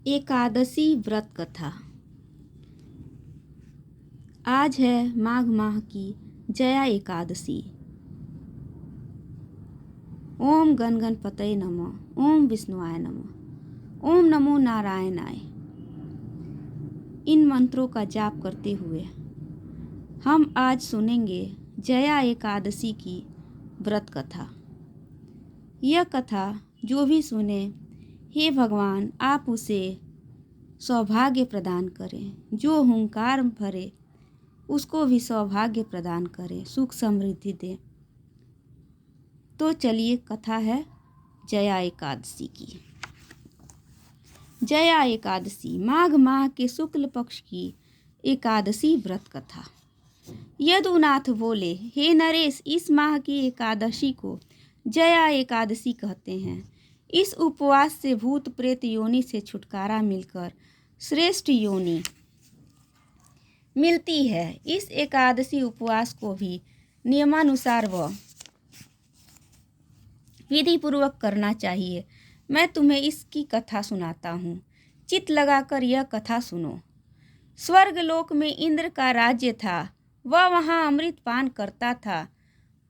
एकादशी व्रत कथा। आज है माघ माह की जया एकादशी। ओम गण गणपतये नमः। ओम विष्णुआय नमः। ओम नमो नारायणाय। इन मंत्रों का जाप करते हुए हम आज सुनेंगे जया एकादशी की व्रत कथा। यह कथा जो भी सुने, हे भगवान आप उसे सौभाग्य प्रदान करें। जो हुंकार भरे उसको भी सौभाग्य प्रदान करें, सुख समृद्धि दे। तो चलिए, कथा है जया एकादशी की। जया एकादशी माघ माह के शुक्ल पक्ष की एकादशी व्रत कथा। यदुनाथ बोले, हे नरेश, इस माह की एकादशी को जया एकादशी कहते हैं। इस उपवास से भूत प्रेत योनि से छुटकारा मिलकर श्रेष्ठ योनि मिलती है। इस एकादशी उपवास को भी नियमानुसार व विधि पूर्वक करना चाहिए। मैं तुम्हें इसकी कथा सुनाता हूँ, चित्त लगाकर यह कथा सुनो। स्वर्ग लोक में इंद्र का राज्य था। वह वहाँ अमृत पान करता था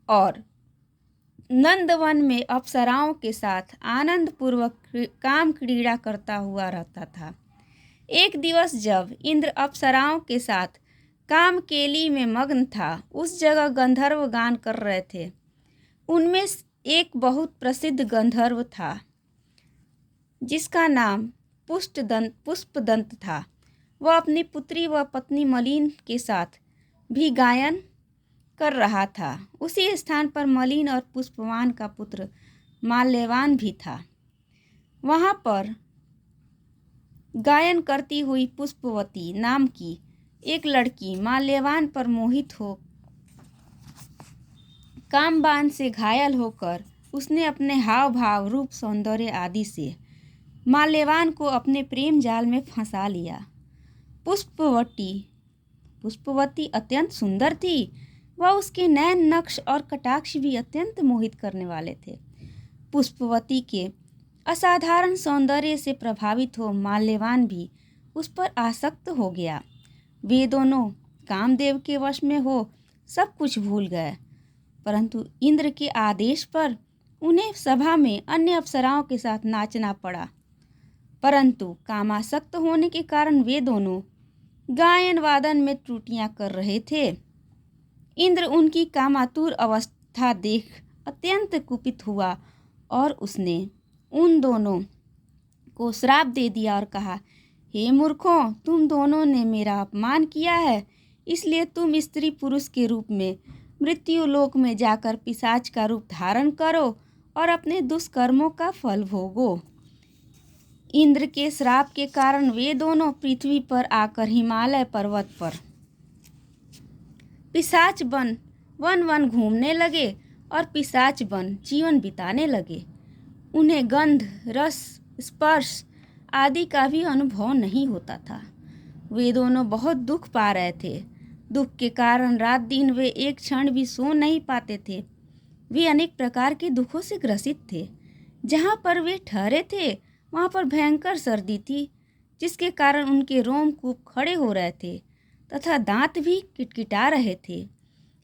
और नंदवन में अप्सराओं के साथ आनंद पूर्वक काम क्रीड़ा करता हुआ रहता था। एक दिवस जब इंद्र अप्सराओं के साथ काम केली में मग्न था, उस जगह गंधर्व गान कर रहे थे। उनमें एक बहुत प्रसिद्ध गंधर्व था जिसका नाम पुष्पदंत था। वह अपनी पुत्री व पत्नी मलिन के साथ भी गायन कर रहा था। उसी स्थान पर मलिन और पुष्पवान का पुत्र माल्यवान भी था। वहाँ पर गायन करती हुई पुष्पवती नाम की एक लड़की माल्यवान पर मोहित हो कामबान से घायल होकर उसने अपने हाव भाव, रूप, सौंदर्य आदि से माल्यवान को अपने प्रेम जाल में फंसा लिया। पुष्पवती अत्यंत सुंदर थी। वह उसके नैन नक्श और कटाक्ष भी अत्यंत मोहित करने वाले थे। पुष्पवती के असाधारण सौंदर्य से प्रभावित हो माल्यवान भी उस पर आसक्त हो गया। वे दोनों कामदेव के वश में हो सब कुछ भूल गए, परंतु इंद्र के आदेश पर उन्हें सभा में अन्य अप्सराओं के साथ नाचना पड़ा। परंतु कामासक्त होने के कारण वे दोनों गायन वादन में त्रुटियां कर रहे थे। इंद्र उनकी कामातुर अवस्था देख अत्यंत कुपित हुआ और उसने उन दोनों को श्राप दे दिया और कहा, हे मूर्खों, तुम दोनों ने मेरा अपमान किया है, इसलिए तुम स्त्री पुरुष के रूप में मृत्यु लोक में जाकर पिशाच का रूप धारण करो और अपने दुष्कर्मों का फल भोगो। इंद्र के श्राप के कारण वे दोनों पृथ्वी पर आकर हिमालय पर्वत पर पिशाच वन वन घूमने लगे और पिशाच वन जीवन बिताने लगे। उन्हें गंध, रस, स्पर्श आदि का भी अनुभव नहीं होता था। वे दोनों बहुत दुख पा रहे थे। दुख के कारण रात दिन वे एक क्षण भी सो नहीं पाते थे। वे अनेक प्रकार के दुखों से ग्रसित थे। जहाँ पर वे ठहरे थे वहाँ पर भयंकर सर्दी थी, जिसके कारण उनके रोमकूप खड़े हो रहे थे तथा दांत भी किटकिटा रहे थे।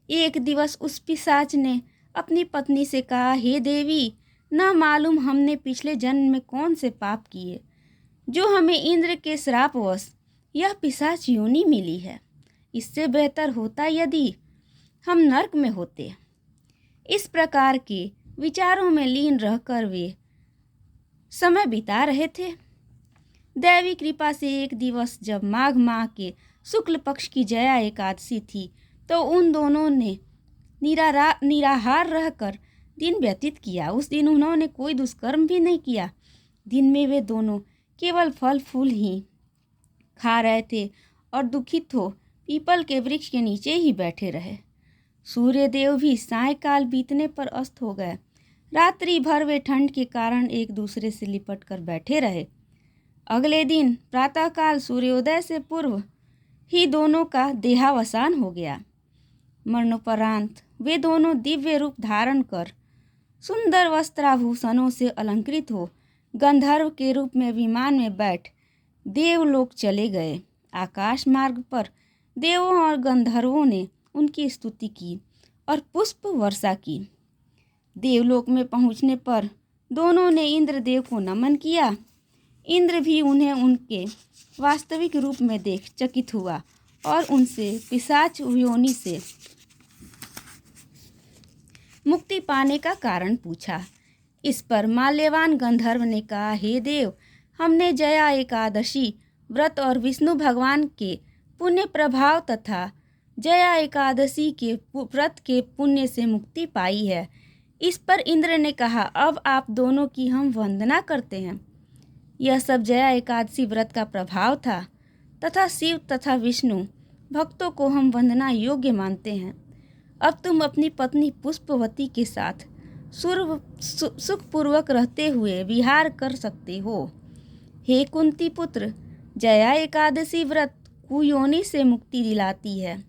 एक दिवस उस पिशाच ने अपनी पत्नी से कहा, हे देवी, न मालूम हमने पिछले जन्म में कौन से पाप किए जो हमें इंद्र के श्रापवश यह पिशाच योनि मिली है। इससे बेहतर होता यदि हम नरक में होते। इस प्रकार के विचारों में लीन रहकर वे समय बिता रहे थे। दैवी कृपा से एक दिवस जब माघ माह के शुक्ल पक्ष की जया एकादशी थी, तो उन दोनों ने निराहार रहकर दिन व्यतीत किया। उस दिन उन्होंने कोई दुष्कर्म भी नहीं किया। दिन में वे दोनों केवल फल फूल ही खा रहे थे और दुखित हो पीपल के वृक्ष के नीचे ही बैठे रहे। सूर्यदेव भी सायंकाल बीतने पर अस्त हो गए। रात्रि भर वे ठंड के कारण एक दूसरे से लिपट कर बैठे रहे। अगले दिन प्रातःकाल सूर्योदय से पूर्व ही दोनों का देहावसान हो गया। मरणोपरांत वे दोनों दिव्य रूप धारण कर सुंदर वस्त्राभूषणों से अलंकृत हो गंधर्व के रूप में विमान में बैठ देवलोक चले गए। आकाश मार्ग पर देवों और गंधर्वों ने उनकी स्तुति की और पुष्प वर्षा की। देवलोक में पहुंचने पर दोनों ने इंद्रदेव को नमन किया। इंद्र भी उन्हें उनके वास्तविक रूप में देख चकित हुआ और उनसे पिशाच योनि से मुक्ति पाने का कारण पूछा। इस पर माल्यवान गंधर्व ने कहा, हे देव, हमने जया एकादशी व्रत और विष्णु भगवान के पुण्य प्रभाव तथा जया एकादशी के व्रत के पुण्य से मुक्ति पाई है। इस पर इंद्र ने कहा, अब आप दोनों की हम वंदना करते हैं। यह सब जया एकादशी व्रत का प्रभाव था तथा शिव तथा विष्णु भक्तों को हम वंदना योग्य मानते हैं। अब तुम अपनी पत्नी पुष्पवती के साथ सुखपूर्वक रहते हुए विहार कर सकते हो। हे कुंती पुत्र, जया एकादशी व्रत कुयोनि से मुक्ति दिलाती है।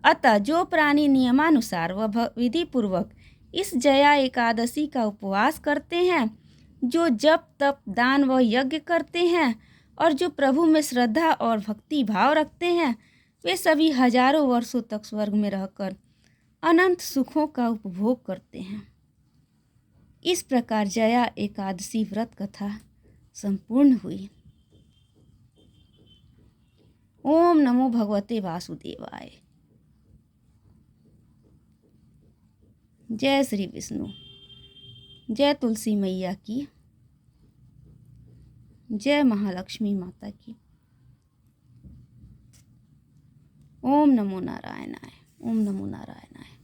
अतः जो प्राणी नियमानुसार व विधि पूर्वक इस जया एकादशी का उपवास करते हैं, जो जप तप दान व यज्ञ करते हैं और जो प्रभु में श्रद्धा और भक्ति भाव रखते हैं, वे सभी हजारों वर्षों तक स्वर्ग में रहकर अनंत सुखों का उपभोग करते हैं। इस प्रकार जया एकादशी व्रत कथा संपूर्ण हुई। ओम नमो भगवते वासुदेवाय। जय श्री विष्णु। जय तुलसी मैया की। जय महालक्ष्मी माता की। ओम नमो नारायणाय। ओम नमो नारायणाय।